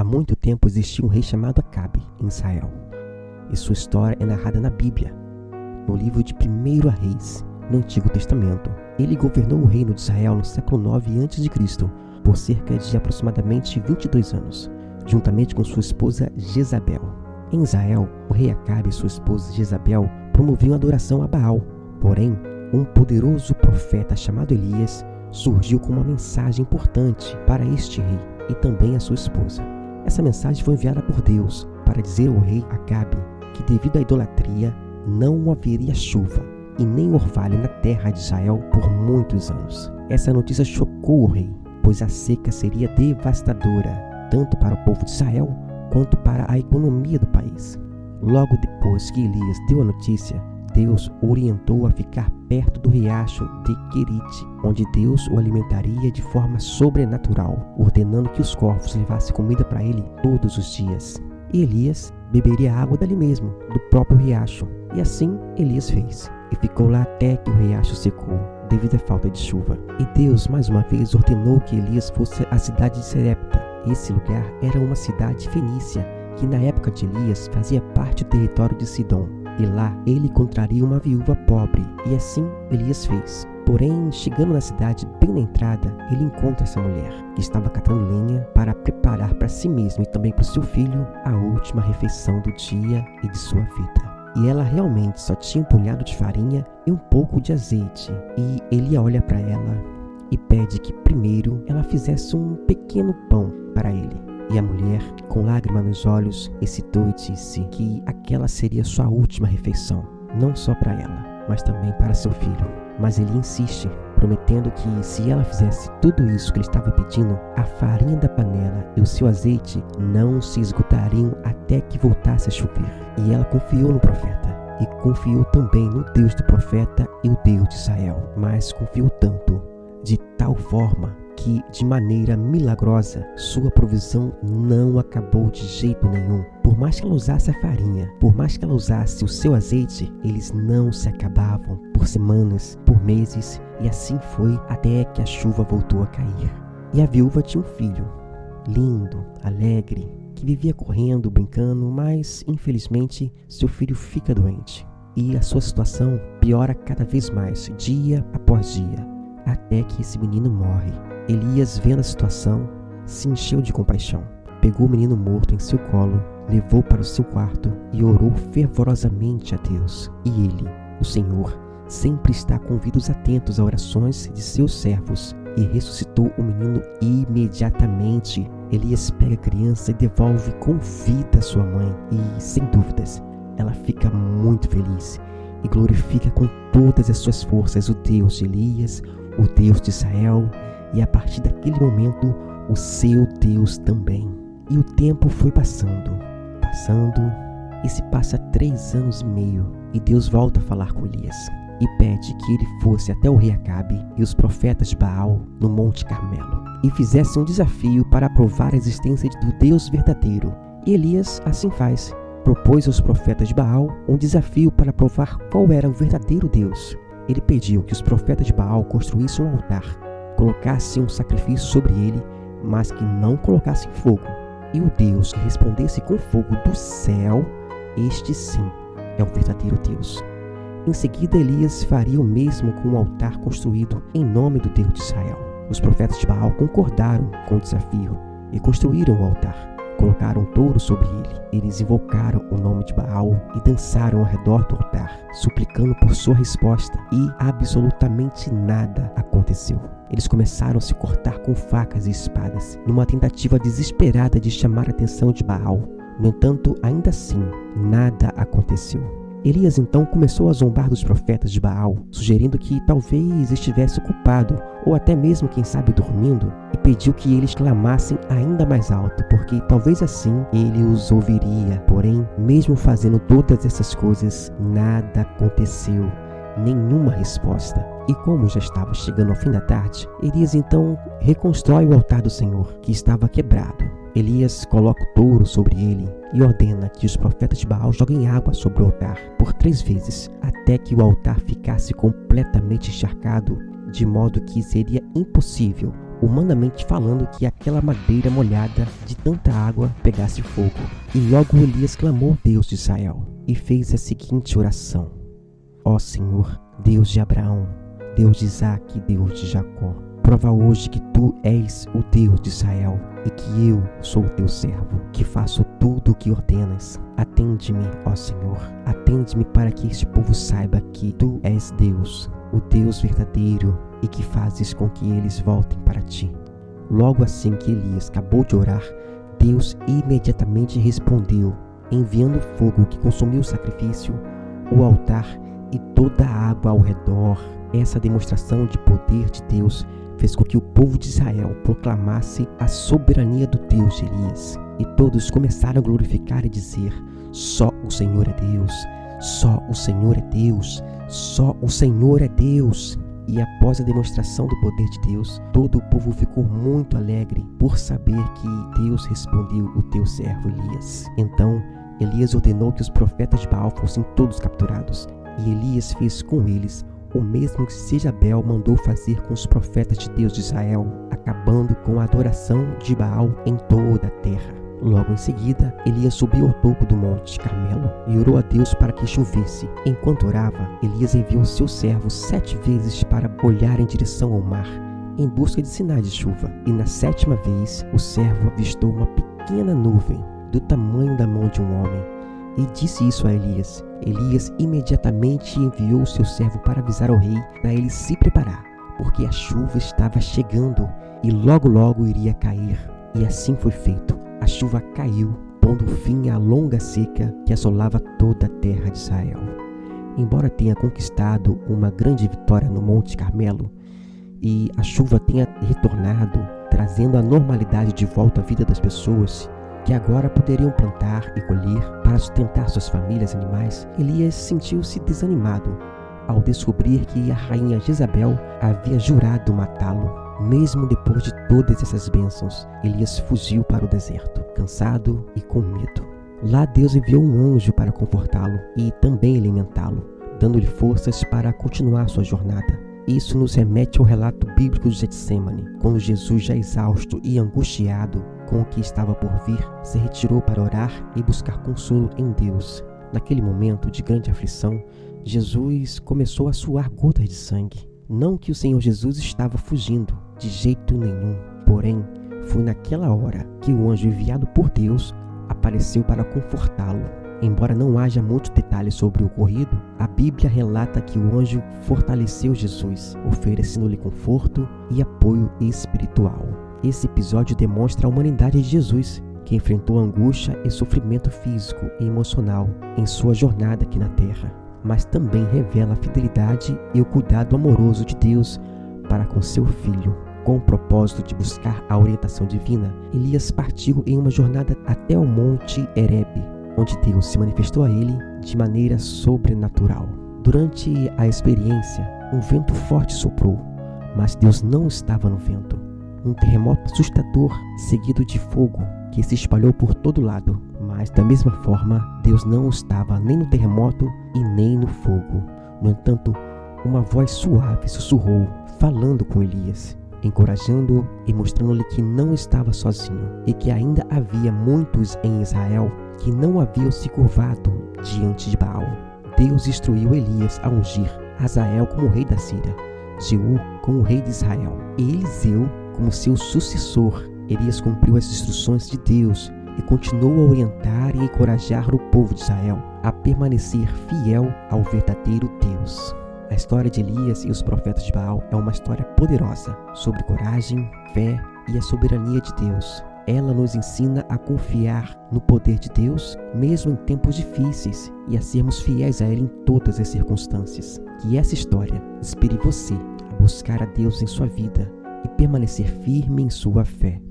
muito tempo existia um rei chamado Acabe em Israel, e sua história é narrada na Bíblia, no livro de 1 Reis, no Antigo Testamento. Ele governou o reino de Israel no século 9 a.C., por cerca de aproximadamente 22 anos, juntamente com sua esposa Jezabel. Em Israel, o rei Acabe e sua esposa Jezabel promoviam a adoração a Baal. Porém, um poderoso profeta chamado Elias surgiu com uma mensagem importante para este rei e também a sua esposa. Essa mensagem foi enviada por Deus para dizer ao rei Acabe que, devido à idolatria, não haveria chuva e nem orvalho na terra de Israel por muitos anos. Essa notícia chocou o rei, pois a seca seria devastadora, tanto para o povo de Israel quanto para a economia do país. Logo depois que Elias deu a notícia, Deus o orientou a ficar perto do riacho de Querite, onde Deus o alimentaria de forma sobrenatural, ordenando que os corvos levassem comida para ele todos os dias. E Elias beberia água dali mesmo, do próprio riacho. E assim Elias fez, e ficou lá até que o riacho secou, devido à falta de chuva. E Deus mais uma vez ordenou que Elias fosse à cidade de Serepta. Esse lugar era uma cidade fenícia, que na época de Elias fazia parte do território de Sidom. E lá ele encontraria uma viúva pobre, e assim Elias fez. Porém, chegando na cidade, bem na entrada, ele encontra essa mulher, que estava catando lenha para preparar para si mesmo e também para o seu filho a última refeição do dia e de sua vida. E ela realmente só tinha um punhado de farinha e um pouco de azeite. E ele olha para ela e pede que primeiro ela fizesse um pequeno pão para ele. E a mulher, com lágrima nos olhos, hesitou e disse que aquela seria sua última refeição, não só para ela, mas também para seu filho. Mas ele insiste, prometendo que se ela fizesse tudo isso que ele estava pedindo, a farinha da panela e o seu azeite não se esgotariam até que voltasse a chover. E ela confiou no profeta, e confiou também no Deus do profeta e o Deus de Israel. Mas confiou tanto, de tal forma, que de maneira milagrosa sua provisão não acabou de jeito nenhum. Por mais que ela usasse a farinha, por mais que ela usasse o seu azeite, eles não se acabavam por semanas, por meses, e assim foi até que a chuva voltou a cair. E a viúva tinha um filho, lindo, alegre, que vivia correndo, brincando, mas infelizmente seu filho fica doente. E a sua situação piora cada vez mais, dia após dia, até que esse menino morre. Elias, vendo a situação, se encheu de compaixão. Pegou o menino morto em seu colo, levou para o seu quarto e orou fervorosamente a Deus. E ele, o Senhor, sempre está com ouvidos atentos às orações de seus servos, e ressuscitou o menino imediatamente. Elias pega a criança e devolve com vida a sua mãe, e, sem dúvidas, ela fica muito feliz e glorifica com todas as suas forças o Deus de Elias, o Deus de Israel, e a partir daquele momento, o seu Deus também. E o tempo foi passando, e se passa 3 anos e meio, e Deus volta a falar com Elias, e pede que ele fosse até o rei Acabe e os profetas de Baal no Monte Carmelo, e fizesse um desafio para provar a existência do Deus verdadeiro. E Elias assim faz, propôs aos profetas de Baal um desafio para provar qual era o verdadeiro Deus. Ele pediu que os profetas de Baal construíssem um altar, colocassem um sacrifício sobre ele, mas que não colocassem fogo. E o Deus que respondesse com fogo do céu, este sim é o verdadeiro Deus. Em seguida, Elias faria o mesmo com um altar construído em nome do Deus de Israel. Os profetas de Baal concordaram com o desafio e construíram o altar. Colocaram um touro sobre ele. Eles invocaram o nome de Baal e dançaram ao redor do altar, suplicando por sua resposta, e absolutamente nada aconteceu. Eles começaram a se cortar com facas e espadas, numa tentativa desesperada de chamar a atenção de Baal. No entanto, ainda assim, nada aconteceu. Elias então começou a zombar dos profetas de Baal, sugerindo que talvez estivesse ocupado, ou até mesmo, quem sabe, dormindo, e pediu que eles clamassem ainda mais alto, porque talvez assim ele os ouviria. Porém, mesmo fazendo todas essas coisas, nada aconteceu, nenhuma resposta. E como já estava chegando ao fim da tarde, Elias então reconstrói o altar do Senhor, que estava quebrado. Elias coloca o touro sobre ele e ordena que os profetas de Baal joguem água sobre o altar por 3 vezes, até que o altar ficasse completamente encharcado, de modo que seria impossível humanamente falando, que aquela madeira molhada de tanta água pegasse fogo. E logo Elias clamou ao Deus de Israel e fez a seguinte oração: Ó Senhor, Deus de Abraão, Deus de Isaque, Deus de Jacó, prova hoje que tu és o Deus de Israel e que eu sou o teu servo, que faço tudo o que ordenas. Atende-me, ó Senhor, atende-me para que este povo saiba que tu és Deus, o Deus verdadeiro, e que fazes com que eles voltem para ti. Logo assim que Elias acabou de orar, Deus imediatamente respondeu, enviando fogo que consumiu o sacrifício, o altar e toda a água ao redor. Essa demonstração de poder de Deus fez com que o povo de Israel proclamasse a soberania do Deus de Elias. E todos começaram a glorificar e dizer: só o Senhor é Deus, só o Senhor é Deus, só o Senhor é Deus. E após a demonstração do poder de Deus, todo o povo ficou muito alegre por saber que Deus respondeu o teu servo Elias. Então Elias ordenou que os profetas de Baal fossem todos capturados. E Elias fez com eles o mesmo que Jezabel mandou fazer com os profetas de Deus de Israel, acabando com a adoração de Baal em toda a terra. Logo em seguida, Elias subiu ao topo do monte Carmelo e orou a Deus para que chovesse. Enquanto orava, Elias enviou seus servos 7 vezes para olhar em direção ao mar, em busca de sinais de chuva. E na 7ª vez, o servo avistou uma pequena nuvem, do tamanho da mão de um homem, e disse isso a Elias. Elias imediatamente enviou seu servo para avisar ao rei para ele se preparar, porque a chuva estava chegando e logo iria cair. E assim foi feito. A chuva caiu, pondo fim à longa seca que assolava toda a terra de Israel. Embora tenha conquistado uma grande vitória no Monte Carmelo e a chuva tenha retornado, trazendo a normalidade de volta à vida das pessoas, que agora poderiam plantar e colher para sustentar suas famílias e animais, Elias sentiu-se desanimado ao descobrir que a rainha Jezabel havia jurado matá-lo. Mesmo depois de todas essas bênçãos, Elias fugiu para o deserto, cansado e com medo. Lá Deus enviou um anjo para confortá-lo e também alimentá-lo, dando-lhe forças para continuar sua jornada. Isso nos remete ao relato bíblico de Getsêmani, quando Jesus, já exausto e angustiado com o que estava por vir, se retirou para orar e buscar consolo em Deus. Naquele momento de grande aflição, Jesus começou a suar gotas de sangue. Não que o Senhor Jesus estava fugindo, de jeito nenhum. Porém, foi naquela hora que o anjo enviado por Deus apareceu para confortá-lo. Embora não haja muitos detalhes sobre o ocorrido, a Bíblia relata que o anjo fortaleceu Jesus, oferecendo-lhe conforto e apoio espiritual. Esse episódio demonstra a humanidade de Jesus, que enfrentou angústia e sofrimento físico e emocional em sua jornada aqui na terra, mas também revela a fidelidade e o cuidado amoroso de Deus para com seu filho. Com o propósito de buscar a orientação divina, Elias partiu em uma jornada até o Monte Herebe, onde Deus se manifestou a ele de maneira sobrenatural. Durante a experiência, um vento forte soprou, mas Deus não estava no vento. Um terremoto assustador, seguido de fogo, que se espalhou por todo lado. Mas da mesma forma, Deus não estava nem no terremoto e nem no fogo. No entanto, uma voz suave sussurrou, falando com Elias, encorajando-o e mostrando-lhe que não estava sozinho e que ainda havia muitos em Israel que não haviam se curvado diante de Baal. Deus instruiu Elias a ungir Hazael como rei da Síria, Jeú como rei de Israel e Eliseu como seu sucessor. Elias cumpriu as instruções de Deus e continuou a orientar e encorajar o povo de Israel a permanecer fiel ao verdadeiro Deus. A história de Elias e os profetas de Baal é uma história poderosa sobre coragem, fé e a soberania de Deus. Ela nos ensina a confiar no poder de Deus, mesmo em tempos difíceis, e a sermos fiéis a Ele em todas as circunstâncias. Que essa história inspire você a buscar a Deus em sua vida e permanecer firme em sua fé.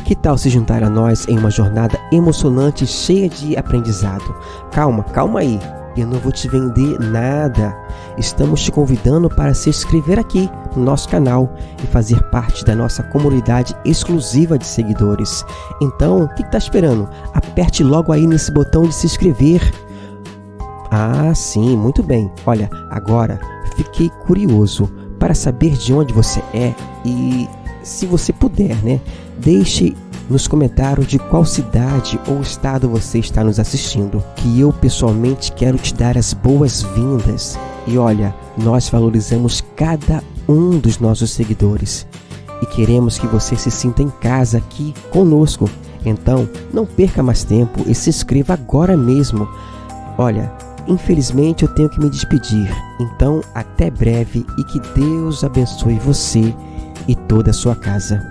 Que tal se juntar a nós em uma jornada emocionante, cheia de aprendizado? Calma aí. Eu não vou te vender nada. Estamos te convidando para se inscrever aqui no nosso canal e fazer parte da nossa comunidade exclusiva de seguidores. Então, o que está esperando? Aperte logo aí nesse botão de se inscrever. Ah, sim, muito bem. Olha, agora fiquei curioso para saber de onde você é e se você puder, né, deixe nos comentários de qual cidade ou estado você está nos assistindo, que eu pessoalmente quero te dar as boas-vindas. E olha, nós valorizamos cada um dos nossos seguidores e queremos que você se sinta em casa aqui conosco. Então, não perca mais tempo e se inscreva agora mesmo. Olha, infelizmente eu tenho que me despedir. Então, até breve e que Deus abençoe você e toda a sua casa.